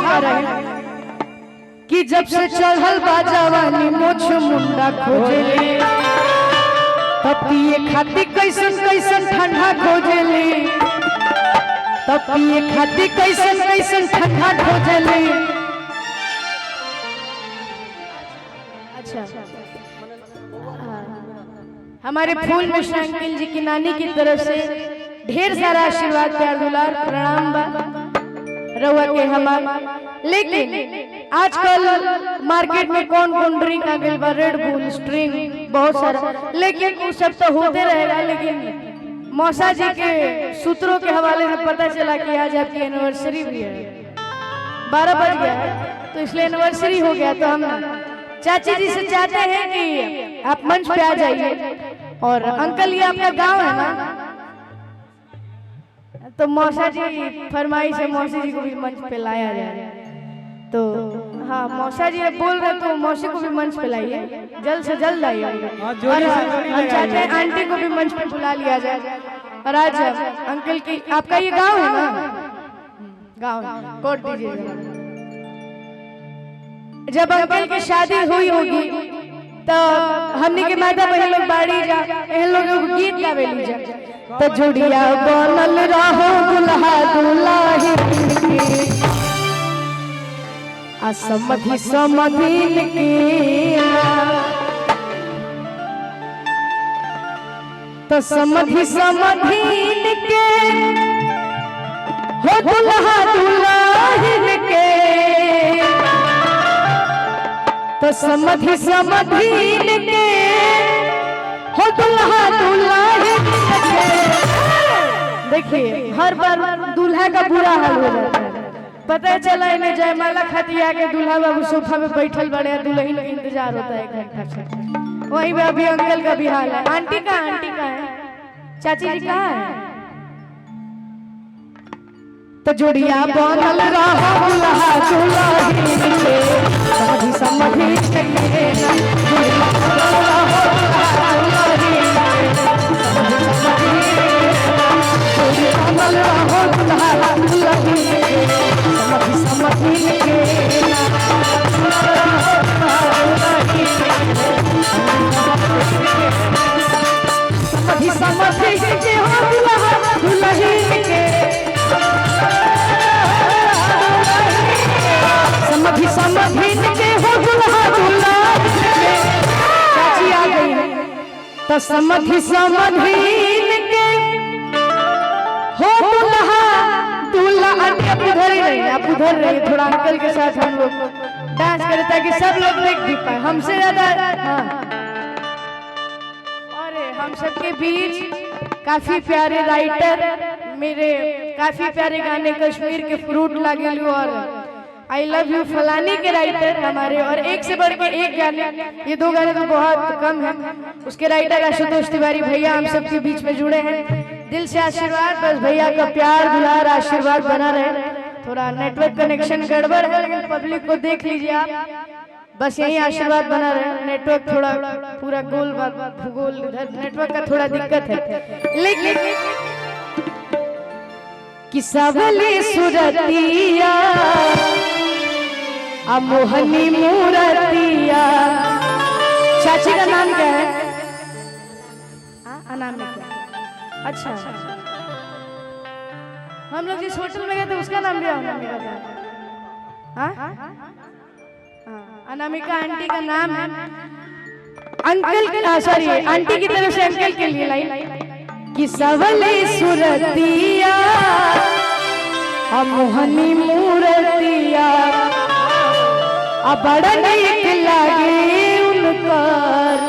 कर रहे कि जब से चढ़ल बाजावानी मोछ मुंडा खोजेले तब पिए खाती कैसन कैसन ठंडा खोजेले तब पिए खाती कैसन कैसन ठंडा खोजेले। अच्छा हमारे फूल मिश्रा अंकल जी की नानी की तरफ से ढेर सारा आशीर्वाद प्यार दुलार प्रणाम बा रउआ के हमार। लेकिन आजकल मार्केट में कौन कौन ड्रिंक आ गई बा, रेड बुल स्ट्रिंग बहुत सारा, लेकिन वो सब तो होते रहेगा। लेकिन मौसा जी के सूत्रों के हवाले से पता चला कि आज आपकी एनिवर्सरी भी है, 12 बज गया है तो इसलिए एनिवर्सरी हो गया। तो हम चाची जी से चाहते हैं कि आप मंच पे आ जाइए। और अंकल ये आपका गांव है ना, तो मौसा जी फरमाइश है मौसी जी को भी मंच पे लाया जाए। तो हाँ मौसा जी बोल रहे तो मौसी को भी मंच पे लाइए, जल्द से जल्द आइए। और हम चाहते हैं आंटी को भी मंच पे बुला लिया जाए। और आज अंकल की, आपका ये गांव है ना, गांव कोट दीजिए। जब अंकल की शादी हुई होगी तो हमने के माता बहन लोग बाड़ी जा इन लोगों को गीत गावे ली जा। तो जुड़िया बनल रहो दुल्हा दुल्ही के असमधि समधीन के, तो समधि समधीन के हो दुल्हा दुल्हन के, तो समधि समधीन के हो दुल्हा दुल्हन के। देखिए हर बार दूल्हा का बुरा हाल हो जाता है। पता चला इन्हें जयमाला खाती आके दूल्हा बाबू सोफा में बैठल बड़े, दुल्हन का इंतजार होता है 1 घंटा से। वहीं पे अभी अंकल का भी हाल है। आंटी का है, चाची जी कहाँ है? तो जुड़िया बनल रहो दुल्हा दुल्हन के समधि समधि के ना, जुड़िया बनल रहो दुल्हा दुल्हन के समधि समधि के ना, जुड़िया बनल रहो दुल्हा दुल्हन के समधि समधि के ना, समधि समधि के हो दुल्हा दुल्हन के, समधि समधीन के हो दुल्हा दुल्हन के। चाची आ गई है तो समधि समधीन के हो दुल्हा दुल्हन। आप उधर ही रहिए, आप उधर रहिए, थोड़ा अंकल के साथ हम लोग डांस करें ताकि सब लोग देख भी पाए हमसे ज्यादा। हाँ और हम सबके बीच काफी प्यारे राइटर, मेरे काफी प्यारे गाने कश्मीर के फ्रूट लागेलू और आई लव यू फलानी के राइटर हमारे, और एक से बढ़ के एक गाने, ये 2 गाने तो बहुत कम है, उसके राइटर आशुतोष तिवारी भैया हम सबके बीच में जुड़े हैं। दिल से आशीर्वाद, बस भैया का प्यार दुलार आशीर्वाद बना रहे। थोड़ा नेटवर्क कनेक्शन गड़बड़ है लेकिन पब्लिक को देख लीजिए आप, बस यही आशीर्वाद बना रहे। नेटवर्क थोड़ा पूरा गोल इधर नेटवर्क का थोड़ा दिक्कत है। लेकिन कि सबले सुरतिया मोहनी मूरतिया। चाची का नाम क्या है? नाम है क्या? अच्छा हम लोग जिस होटल में गए थे उसका नाम भी अनामिका था। अनामिका आंटी का नाम है। अंकल सॉरी आंटी की तरफ से अंकल के लिए लाइन कि सबले सुरतिया मोहनी मूरतिया बड़ा नीक लागे उनकर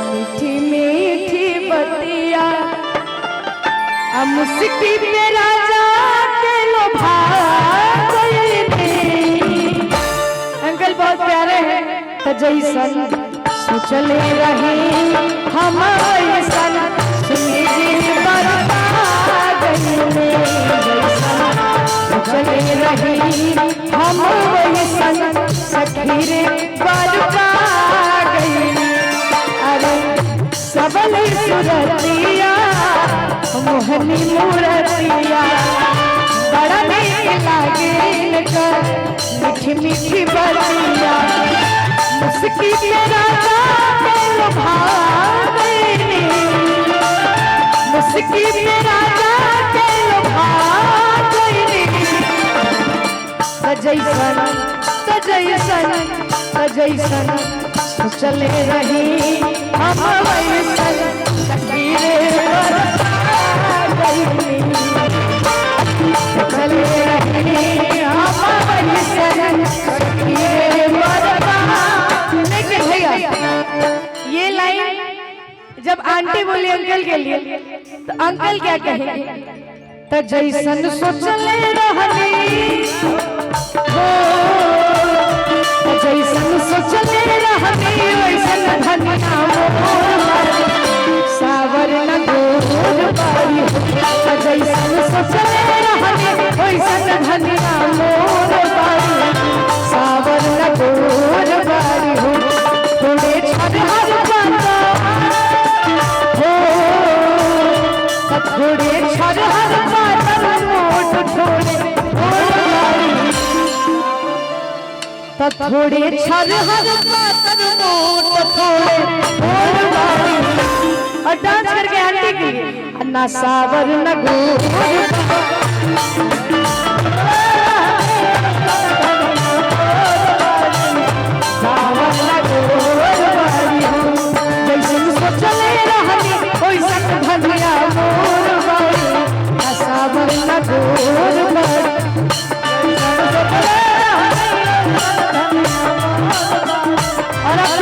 मीठी मीठी बतिया मुस्की पे राजा के लोभा अंकल बहुत प्यारे हैं। तो जैसन सोचले रहे हम ऐसन सुनिए बरपा गईले, सोचले रहे हम ऐसन सखी रे बरपा गईले। अरे सबले सुरतिया मोहनी मूरतिया बड़ा नीक लागे इनका मीठी मीठी बतिया मुस्की पे राजा के लुभा गईनी मुस्की पे राजा के लुभा गईनी सजैसन सजैसन सजैसन चले रही हम वैसन तकदीरे चले रही हम वैसन तकदीरे। लेकिन भैया ये लाइन जब आंटी बोली अंकल के लिए तो अंकल क्या कहेंगे? तो जैसन सोचले रहनी जैसन सोचले रहनी वैसन धनिया मोर सावर न गोर बारी जैसन सोचले रहनी वैसन धनिया मोर बारी सावर न गोर बारी हो थोड़े छरहर बाता हो थोड़े छरहर बाता मोट थोड़े थोड़े छरहर पातर मोट थोड़े बारी और डांस करके आंटी के लिए ना सावर न गोर सावर न गोर बारी हो जैसन सोचले रहनी वैसन धनिया मोर बारी ना सावर न गोर बारी और अब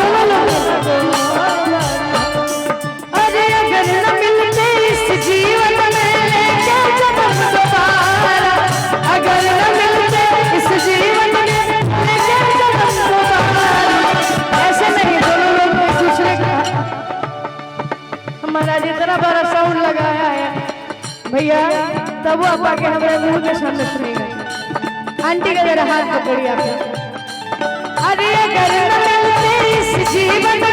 अरे अगर न मिलते इस जीवन में लेके जन्म दोबारा अगर न मिलते इस जीवन में लेके जन्म दोबारा ऐसे नहीं दोनों लोग एक दूसरे का हमारा जितना बड़ा साउंड लगाया है भैया तब वो अपा के हमारे मुंह के सामने सुनेगा। आंटी का जरा हाथ पकड़िए। अरे अगर न मिलते इस जीवन